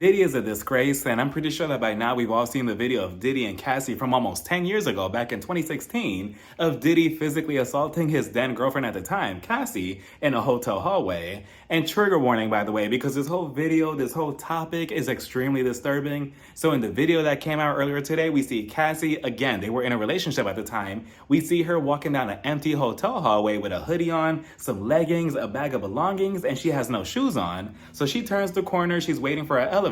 Diddy is a disgrace, and I'm pretty sure that by now we've all seen the video of Diddy and Cassie from almost 10 years ago, back in 2016, of Diddy physically assaulting his then girlfriend at the time, Cassie, in a hotel hallway. And trigger warning, by the way, because this whole video, this whole topic is extremely disturbing. So in the video that came out earlier today, we see Cassie, again, they were in a relationship at the time. We see her walking down an empty hotel hallway with a hoodie on, some leggings, a bag of belongings, and she has no shoes on. So she turns the corner, she's waiting for an elevator.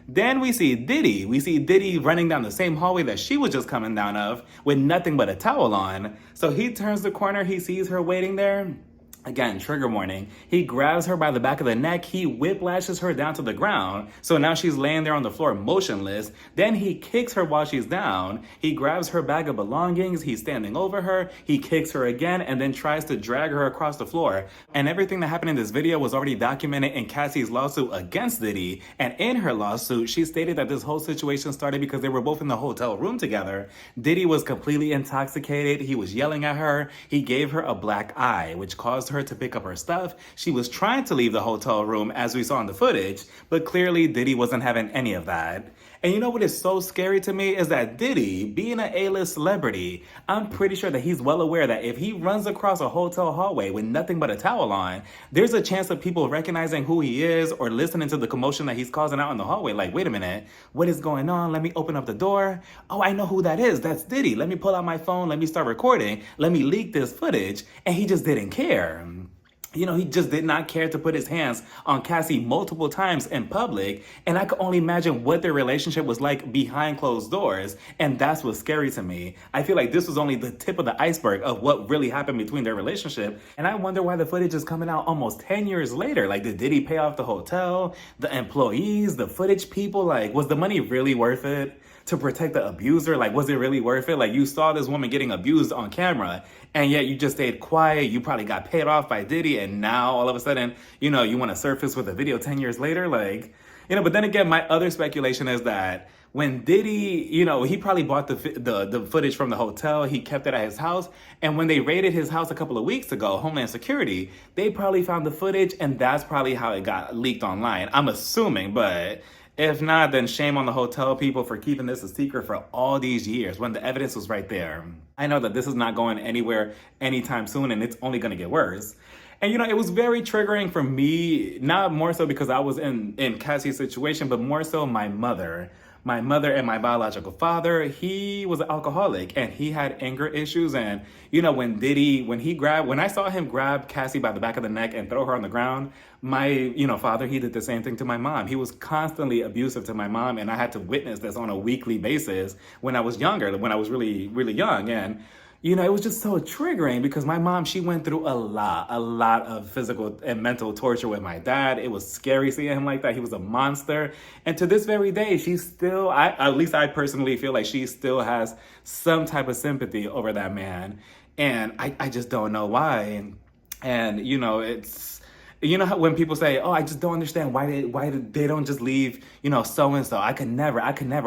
Then we see Diddy. We see Diddy running down the same hallway that she was just coming down of with nothing but a towel on. So he turns the corner, he sees her waiting there. Again, trigger warning. He grabs her by the back of the neck. He whiplashes her down to the ground. So now she's laying there on the floor motionless. Then he kicks her while she's down. He grabs her bag of belongings. He's standing over her. He kicks her again and then tries to drag her across the floor. And everything that happened in this video was already documented in Cassie's lawsuit against Diddy. And in her lawsuit, she stated that this whole situation started because they were both in the hotel room together. Diddy was completely intoxicated. He was yelling at her. He gave her a black eye, which caused her to pick up her stuff. She was trying to leave the hotel room, as we saw in the footage, but clearly Diddy wasn't having any of that. And you know what is so scary to me is that Diddy, being an A-list celebrity, I'm pretty sure that he's well aware that if he runs across a hotel hallway with nothing but a towel on, there's a chance of people recognizing who he is or listening to the commotion that he's causing out in the hallway. Like, wait a minute, what is going on? Let me open up the door. Oh, I know who that is. That's Diddy. Let me pull out my phone. Let me start recording. Let me leak this footage. And he just didn't care. You know, he just did not care to put his hands on Cassie multiple times in public. And I could only imagine what their relationship was like behind closed doors. And that's what's scary to me. I feel like this was only the tip of the iceberg of what really happened between their relationship. And I wonder why the footage is coming out almost 10 years later. Like, did Diddy pay off the hotel, the employees, the footage people? Like, was the money really worth it? To protect the abuser? Like, was it really worth it? Like, you saw this woman getting abused on camera, and yet you just stayed quiet. You probably got paid off by Diddy, and now all of a sudden, you know, you want to surface with a video 10 years later? Like, you know, but then again, my other speculation is that when Diddy, you know, he probably bought the footage from the hotel, he kept it at his house, and when they raided his house a couple of weeks ago, Homeland Security, they probably found the footage, and that's probably how it got leaked online. I'm assuming, but if not, then shame on the hotel people for keeping this a secret for all these years when the evidence was right there. I know that this is not going anywhere anytime soon, and it's only going to get worse. And you know, it was very triggering for me, not more so because I was in Cassie's situation, but more so my mother. My mother and my biological father, he was an alcoholic and he had anger issues. And you know, when I saw him grab Cassie by the back of the neck and throw her on the ground, my, you know, father, he did the same thing to my mom. He was constantly abusive to my mom, and I had to witness this on a weekly basis when I was younger, when I was really, really young. And you know, it was just so triggering because my mom, she went through a lot of physical and mental torture with my dad. It was scary seeing him like that. He was a monster. And to this very day, she still, at least I personally feel like she still has some type of sympathy over that man. And I just don't know why. And you know, you know how when people say, oh, I just don't understand why they don't just leave, you know, so-and-so. I could never.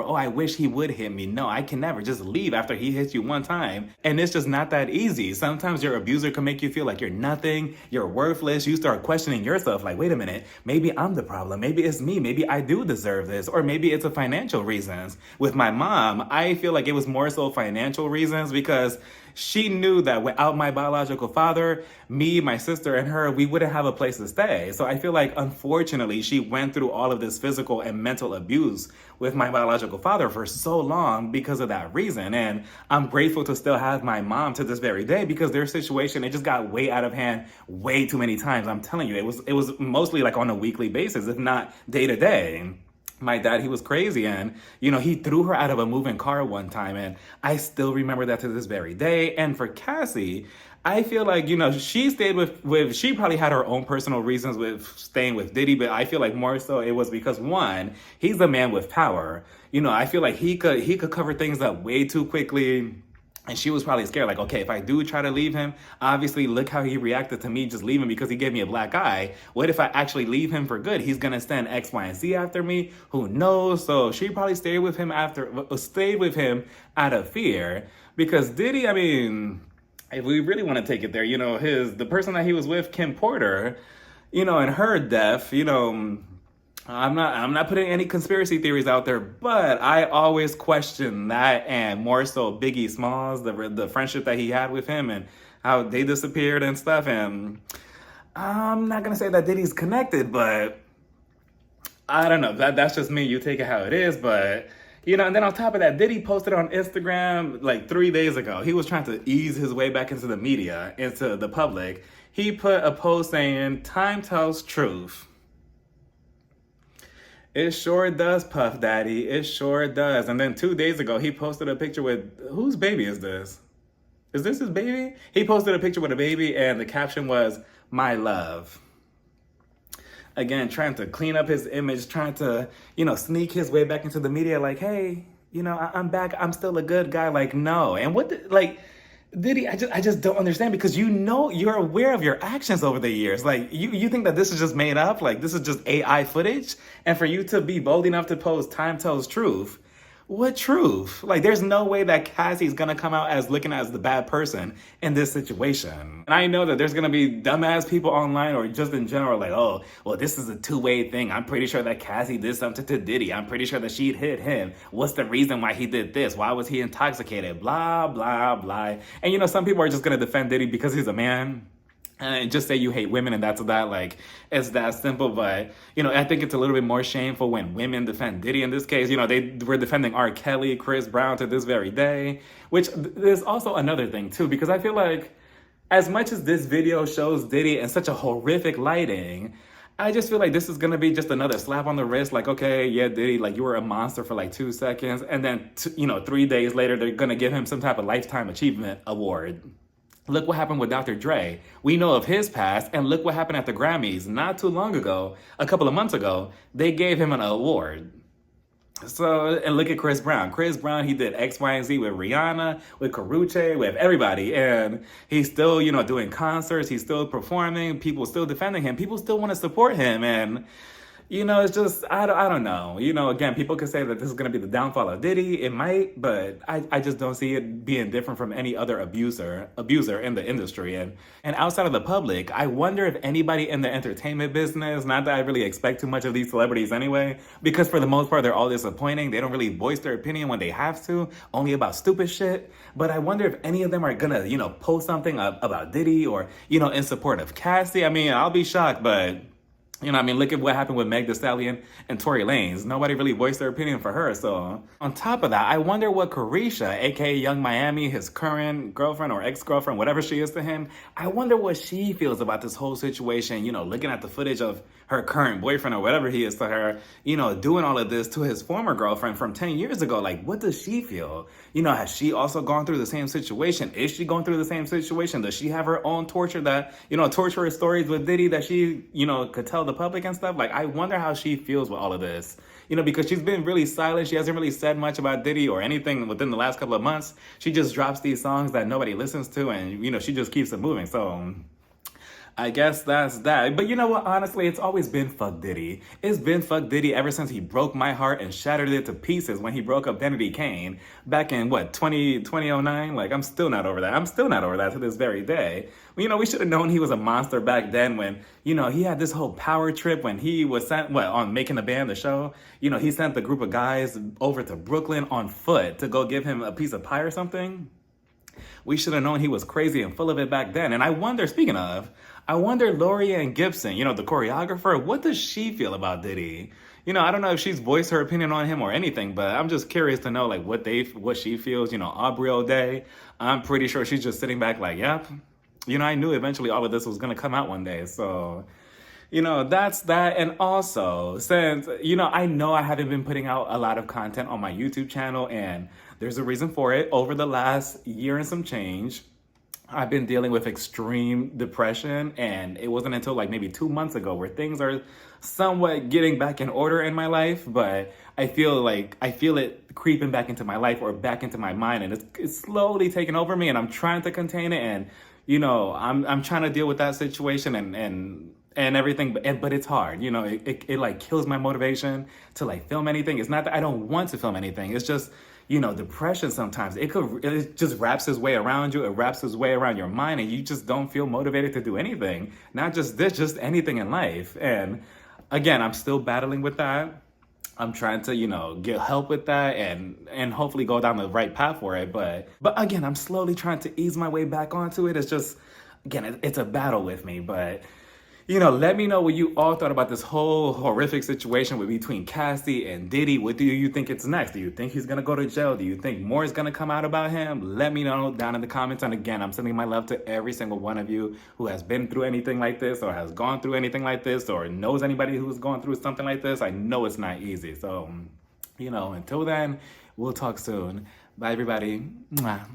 Oh, I wish he would hit me. No, I can never just leave after he hits you one time. And it's just not that easy. Sometimes your abuser can make you feel like you're nothing, you're worthless. You start questioning yourself like, wait a minute, maybe I'm the problem. Maybe it's me. Maybe I do deserve this. Or maybe it's a financial reasons. With my mom, I feel like it was more so financial reasons because she knew that without my biological father, me, my sister, and her, we wouldn't have a place to stay. So I feel like, unfortunately, she went through all of this physical and mental abuse with my biological father for so long because of that reason. And I'm grateful to still have my mom to this very day because their situation, it just got way out of hand way too many times. I'm telling you, it was mostly like on a weekly basis, if not day to day. My dad, he was crazy, and you know, he threw her out of a moving car one time, and I still remember that to this very day. And for Cassie, I feel like, you know, she stayed with she probably had her own personal reasons with staying with Diddy, but I feel like more so it was because, one, he's the man with power. You know, I feel like he could cover things up way too quickly. And she was probably scared, like, okay, if I do try to leave him, obviously look how he reacted to me just leaving because he gave me a black eye. What if I actually leave him for good? He's gonna send X, Y, and Z after me. Who knows? So she probably stayed with him out of fear. Because Diddy, I mean, if we really want to take it there, you know, the person that he was with, Kim Porter, you know, and her death, you know, I'm not putting any conspiracy theories out there, but I always question that, and more so Biggie Smalls, the friendship that he had with him and how they disappeared and stuff. And I'm not gonna say that Diddy's connected, but I don't know. That's just me. You take it how it is, but and then on top of that, Diddy posted on Instagram like 3 days ago. He was trying to ease his way back into the media, into the public. He put a post saying, "Time tells truth." It sure does, Puff Daddy. It sure does. And then 2 days ago, he posted a picture with, whose baby is this? Is this his baby? He posted a picture with a baby, and the caption was, "My love." Again, trying to clean up his image, trying to, sneak his way back into the media like, hey, I'm back. I'm still a good guy. Like, no. And Diddy, I just don't understand, because you're aware of your actions over the years. Like, you think that this is just made up? Like, this is just AI footage? And for you to be bold enough to post "Time tells truth," what truth? Like, there's no way that Cassie's gonna come out as looking as the bad person in this situation. And I know that there's gonna be dumbass people online or just in general like, oh, well, this is a two-way thing. I'm pretty sure that Cassie did something to Diddy. I'm pretty sure that she hit him. What's the reason why he did this? Why was he intoxicated? Blah, blah, blah. And some people are just gonna defend Diddy because he's a man. And just say you hate women and that's that. Like, it's that simple. But, I think it's a little bit more shameful when women defend Diddy in this case. They were defending R. Kelly, Chris Brown to this very day. Which, there's also another thing, too. Because I feel like, as much as this video shows Diddy in such a horrific lighting, I just feel like this is going to be just another slap on the wrist. Like, okay, yeah, Diddy, like, you were a monster for like 2 seconds. And then, 3 days later, they're going to give him some type of Lifetime Achievement Award. Look what happened with Dr. Dre. We know of his past, and look what happened at the Grammys not too long ago, a couple of months ago. They gave him an award. So, and look at Chris Brown. Chris Brown, he did X, Y, and Z with Rihanna, with Karrueche, with everybody. And he's still, doing concerts. He's still performing. People still defending him. People still want to support him. And it's just, I don't know. Again, people could say that this is going to be the downfall of Diddy. It might, but I just don't see it being different from any other abuser in the industry. And outside of the public, I wonder if anybody in the entertainment business, not that I really expect too much of these celebrities anyway, because for the most part, they're all disappointing. They don't really voice their opinion when they have to, only about stupid shit. But I wonder if any of them are going to, post something about Diddy or, in support of Cassie. I mean, I'll be shocked, but... look at what happened with Meg Thee Stallion and Tory Lanez. Nobody really voiced their opinion for her. So on top of that, I wonder what Carisha, aka Young Miami, his current girlfriend or ex-girlfriend, whatever she is to him, I wonder what she feels about this whole situation, looking at the footage of her current boyfriend or whatever he is to her, doing all of this to his former girlfriend from 10 years ago. Like, what does she feel? Has she also gone through the same situation? Is she going through the same situation? Does she have her own torturous stories with Diddy that she, could tell the public and stuff? Like, I wonder how she feels with all of this. Because she's been really silent. She hasn't really said much about Diddy or anything within the last couple of months. She just drops these songs that nobody listens to, and, she just keeps it moving. So... I guess that's that. But you know what? Honestly, it's always been fuck Diddy. It's been fuck Diddy ever since he broke my heart and shattered it to pieces when he broke up Danity Kane back in, 2009? Like, I'm still not over that. I'm still not over that to this very day. We should have known he was a monster back then when, he had this whole power trip when he was sent, on Making the Band, the show. He sent the group of guys over to Brooklyn on foot to go give him a piece of pie or something. We should have known he was crazy and full of it back then. And I wonder, speaking of, Lori Ann Gibson, the choreographer, what does she feel about Diddy? I don't know if she's voiced her opinion on him or anything, but I'm just curious to know, like, what she feels. Aubrey O'Day, I'm pretty sure she's just sitting back like, yep. I knew eventually all of this was going to come out one day. So, that's that. And also, since, I know I haven't been putting out a lot of content on my YouTube channel, and there's a reason for it. Over the last year and some change, I've been dealing with extreme depression, and it wasn't until like maybe 2 months ago where things are somewhat getting back in order in my life, but I feel it creeping back into my life or back into my mind, and it's slowly taking over me, and I'm trying to contain it, and I'm trying to deal with that situation and everything, but it's hard. It like kills my motivation to like film anything. It's not that I don't want to film anything. It's just, depression sometimes, it just wraps its way around you. It wraps its way around your mind, and you just don't feel motivated to do anything. Not just this, just anything in life. And again, I'm still battling with that. I'm trying to, get help with that and hopefully go down the right path for it. But again, I'm slowly trying to ease my way back onto it. It's just, again, it's a battle with me. But let me know what you all thought about this whole horrific situation between Cassie and Diddy. What do you think it's next? Do you think he's gonna go to jail? Do you think more is gonna come out about him? Let me know down in the comments. And again, I'm sending my love to every single one of you who has been through anything like this or has gone through anything like this or knows anybody who's gone through something like this. I know it's not easy. So, until then, we'll talk soon. Bye, everybody. Mwah.